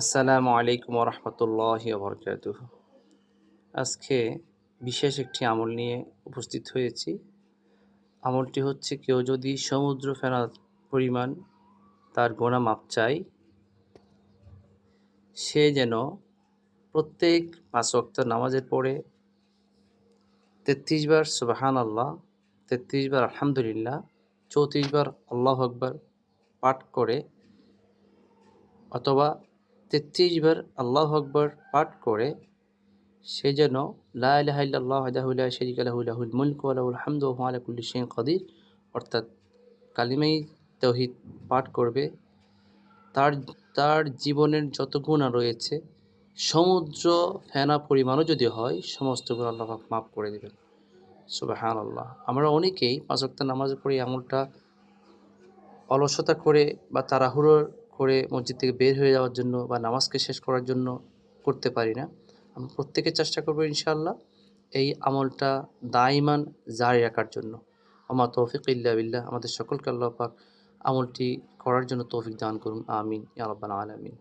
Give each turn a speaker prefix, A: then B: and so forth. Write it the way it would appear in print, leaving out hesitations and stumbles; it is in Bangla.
A: আসসালামু আলাইকুম রহমতুল্লাহি বারকাতুহু। আজকে বিশেষ একটি আমল নিয়ে উপস্থিত হয়েছি। আমলটি হচ্ছে কেউ যদি সমুদ্র ফেনার পরিমাণ তার গোনা মাপ চায়, সে যেন প্রত্যেক ৫ ওয়াক্ত নামাজের পরে ৩৩ বার সুবহানাল্লাহ, ৩৩ বার আলহামদুলিল্লাহ, ৩৪ বার আল্লাহু আকবার পাঠ করে অথবা ৩৩ বার আল্লাহু আকবার পাঠ করে সে যেন লা ইলাহা ইল্লাল্লাহু ওয়াহদাহু লা শারীকা লাহু লাহুল মুলকু ওয়া লাহুল হামদু ওয়া হুয়া আলা কুল্লি শাইইন কাদির, অর্থাৎ কালিমায়ে তাওহীদ পাঠ করবে। তার তার জীবনের যত গুনাহ রয়েছে সমুদ্র ফেনা পরিমাণও যদি হয় সমস্ত গুনাহ আল্লাহ পাক মাফ করে দিবেন। সুবহানাল্লাহ। আমরা অনেকেই ৫ ওয়াক্ত নামাজের পরে আমলটা অলসতা করে বা তাড়াহুড়ো করে মসজিদ থেকে বের হয়ে যাওয়ার জন্য বা নামাজকে শেষ করার জন্য করতে পারি না। আমরা প্রত্যেকে চেষ্টা করব ইনশাআল্লাহ এই আমলটা দাইমান জারি রাখার জন্য। ওমা তৌফিক ইল্লা বিল্লাহ। আমাদের সকলকে আল্লাহ পাক আমলটি করার জন্য তৌফিক দান করুন। আমিন ইয়া রাব্বাল আলামিন।